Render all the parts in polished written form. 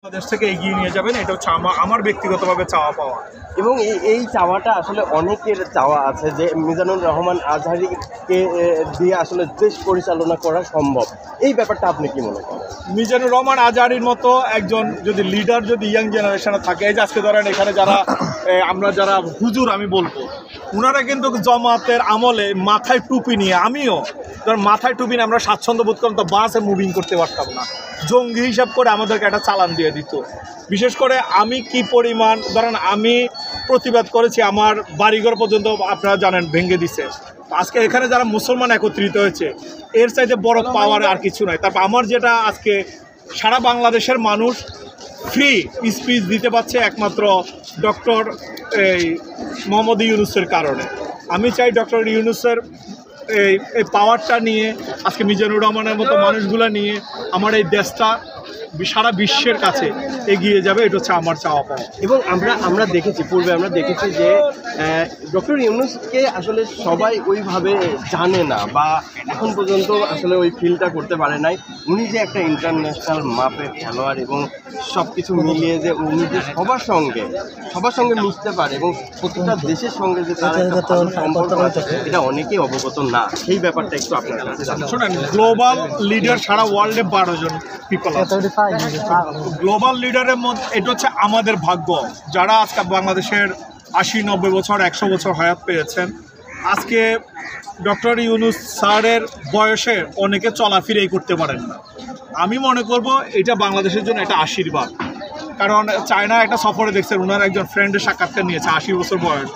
দেশ থেকে এগিয়ে নিয়ে যাবেন, এটা হচ্ছে আমার ব্যক্তিগতভাবে চাওয়া পাওয়া। এবং এই চাওয়াটা আসলে অনেকের চাওয়া আছে যে মিজানুর রহমান আজহারীকে দিয়ে আসলে দেশ পরিচালনা করা সম্ভব। এই ব্যাপারটা আপনি কি মনে করেন? মিজানুর রহমান আজহারীর মতো একজন যদি লিডার যদি ইয়াং জেনারেশনে থাকে, এই যে আজকে ধরেন এখানে যারা আমরা যারা হুজুর আমি বলবো, ওনারা কিন্তু জমাতের আমলে মাথায় টুপি নিয়ে, আমিও ধর মাথায় টুপি নিয়ে আমরা স্বাচ্ছন্দ্য বোধ করতাম, তো বাসে মুভিং করতে পারতাম না, জঙ্গি হিসাব করে আমাদেরকে একটা চালান দিয়ে দিত। বিশেষ করে আমি কি পরিমাণ ধরেন আমি প্রতিবাদ করেছি, আমার বাড়িঘর পর্যন্ত আপনারা জানেন ভেঙে দিছে। আজকে এখানে যারা মুসলমান একত্রিত হয়েছে, এর চাইতে বড় পাওয়ার আর কিছু নয়। তারপর আমার যেটা আজকে সারা বাংলাদেশের মানুষ ফ্রি স্পিচ দিতে পারছে একমাত্র ডক্টর মোহাম্মদ ইউনূসের কারণে। আমি চাই ডক্টর ইউনূসের এই পাওয়ারটা নিয়ে আজকে মিজানুর রহমানের মতো মানুষগুলো নিয়ে আমার এই দেশটা সারা বিশ্বের কাছে এগিয়ে যাবে, এটা হচ্ছে আমার চাওয়া পাওয়া। এবং আমরা দেখেছি পূর্বে আমরা দেখেছি যে ডক্টর ইউনূসকে আসলে সবাই ওইভাবে জানে না বা এখন পর্যন্ত আসলে ওই ফিলটা করতে পারে নাই। উনি যে একটা ইন্টারন্যাশনাল মাপের খেলোয়াড় এবং সব কিছু মিলিয়ে যে উনি যে সবার সঙ্গে মিশতে পারে এবং প্রত্যেকটা দেশের সঙ্গে যে তার একটা সম্পর্ক আছে, এটা অনেকেই অবগত না। সেই ব্যাপারটা একটু আপনার কাছে জানান। শোনেন, গ্লোবাল লিডার সারা ওয়ার্ল্ডে 12 জন পিপল আছে। গ্লোবাল লিডারের মধ্যে এটা হচ্ছে আমাদের ভাগ্য, যারা আজকে বাংলাদেশের 80-90 বছর 100 বছর হায়াত পেয়েছেন। আজকে ডক্টর ইউনূস স্যারের বয়সে অনেকে চলাফেরাই করতে পারেন না। আমি মনে করব এটা বাংলাদেশের জন্য একটা আশীর্বাদ। কারণ চায়না একটা সফরে দেখছেন, ওনার একজন ফ্রেন্ডের সাক্ষাৎকার নিয়েছে 80 বছর বয়স,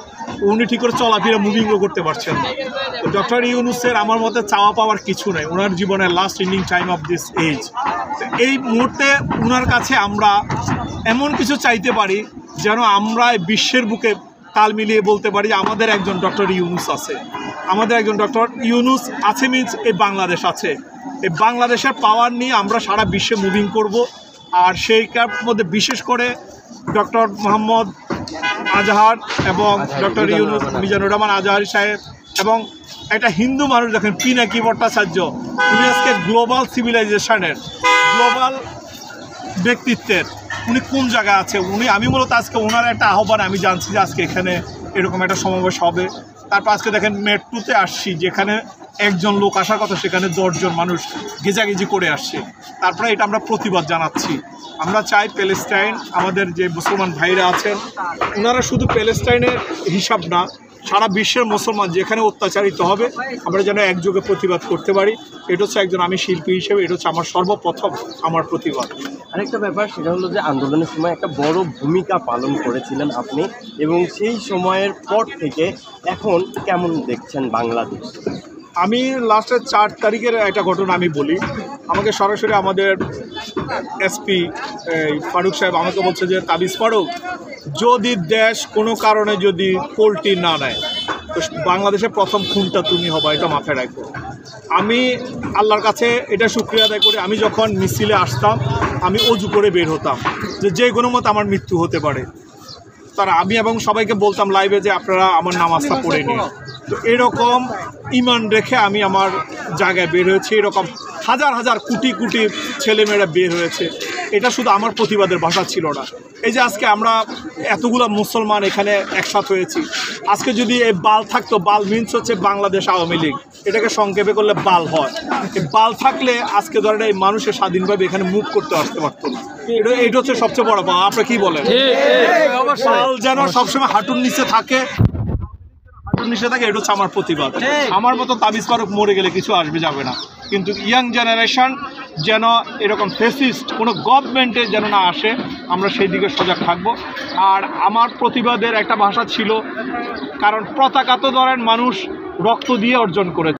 উনি ঠিক করে চলাফেরা মুভিংও করতে পারছেন না। তো ডক্টর ইউনূসের আমার মতে চাওয়া পাওয়ার কিছু নেই, ওনার জীবনের last ending time of this age. এই মুহূর্তে ওনার কাছে আমরা এমন কিছু চাইতে পারি যেন আমরা বিশ্বের বুকে তাল মিলিয়ে বলতে পারি যে আমাদের একজন ডক্টর ইউনূস আছে, আমাদের একজন ডক্টর ইউনূস আছে, মিনস এই বাংলাদেশ আছে। এই বাংলাদেশের পাওয়ার নিয়ে আমরা সারা বিশ্বে মুভিং করব। আর সেইটার মধ্যে বিশেষ করে ডক্টর মোহাম্মদ আজহার এবং ডক্টর ইউনূস মিজানুর রহমান আজহারী সাহেব এবং একটা হিন্দু মানুষ দেখেন পিনাকি ভট্টাচার্য, উনি আজকে গ্লোবাল সিভিলাইজেশনের গ্লোবাল ব্যক্তিত্বের উনি কোন জায়গায় আছে। আমি মূলত আজকে ওনার একটা আহ্বান আমি জানছি যে আজকে এখানে এরকম একটা সমাবেশ হবে। তারপর আজকে দেখেন মেট্রোতে আসছি, যেখানে একজন লোক আসার কথা সেখানে 10 জন মানুষ গেজাগেজি করে আসছে। তারপরে এটা আমরা প্রতিবাদ জানাচ্ছি। আমরা চাই প্যালেস্টাইন, আমাদের যে মুসলমান ভাইরা আছেন ওনারা শুধু প্যালেস্টাইনের হিসাব না, সারা বিশ্বের মুসলমান যেখানে অত্যাচারিত হবে আমরা যেন একযোগে প্রতিবাদ করতে পারি। এটা হচ্ছে একজন আমি শিল্পী হিসেবে এটা হচ্ছে আমার সর্বপ্রথম আমার প্রতিবাদ। আরেকটা ব্যাপার সেটা হলো যে আন্দোলনের সময় একটা বড় ভূমিকা পালন করেছিলেন আপনি, এবং সেই সময়ের পর থেকে এখন কেমন দেখছেন বাংলাদেশ? আমি লাস্টের 4 তারিখের একটা ঘটনা আমি বলি। আমাকে সরাসরি আমাদের এসপি ফারুক সাহেব আমাকে বলছে যে তাবিজ ফারুক, যদি দেশ কোনো কারণে যদি পোল্ট্রি না নেয় তো বাংলাদেশের প্রথম খুনটা তুমি হবা, এটা মাথায় রাখো। আমি আল্লাহর কাছে এটা শুকরিয়া আদায় করি, আমি যখন মিছিলে আসতাম আমি অজু করে বের হতাম যে কোনো মতো আমার মৃত্যু হতে পারে। আমি এবং সবাইকে বলতাম লাইভে যে আপনারা আমার নামাজটা পড়ে নিন। তো এরকম ইমান রেখে আমি আমার জায়গায় বের হয়েছি। এরকম হাজার হাজার কোটি কোটি ছেলেমেয়েরা বের হয়েছে। এটা শুধু আমার প্রতিবাদের ভাষা ছিল না। এই যে আজকে আমরা এতগুলো মুসলমান এখানে একসাথ হয়েছি, আজকে যদি এই বাল থাকতো, বাল মিনস হচ্ছে বাংলাদেশ আওয়ামী লীগ, এটাকে সংক্ষেপে করলে বাল হয়। এই বাল থাকলে আজকে ধরেন এই মানুষের স্বাধীনভাবে এখানে মুভ করতে আসতে পারতো না। এটা হচ্ছে সবচেয়ে বড় পাওয়া। আপনি কি বলেন? বাল যেন সবসময় হাঁটুর নিচে থাকে, এটা হচ্ছে আমার প্রতিবাদ। আমার মতো তাবিজ ফারুক মরে গেলে কিছু আসবে যাবে না, কিন্তু ইয়াং জেনারেশন যেন এরকম ফেসিস্ট কোনো গভর্নমেন্টে যেন না আসে, আমরা সেই দিকে সজাগ থাকবো। আর আমার প্রতিবাদের একটা ভাষা ছিল, কারণ পতাকা তো ধরেন মানুষ রক্ত দিয়ে অর্জন করেছে।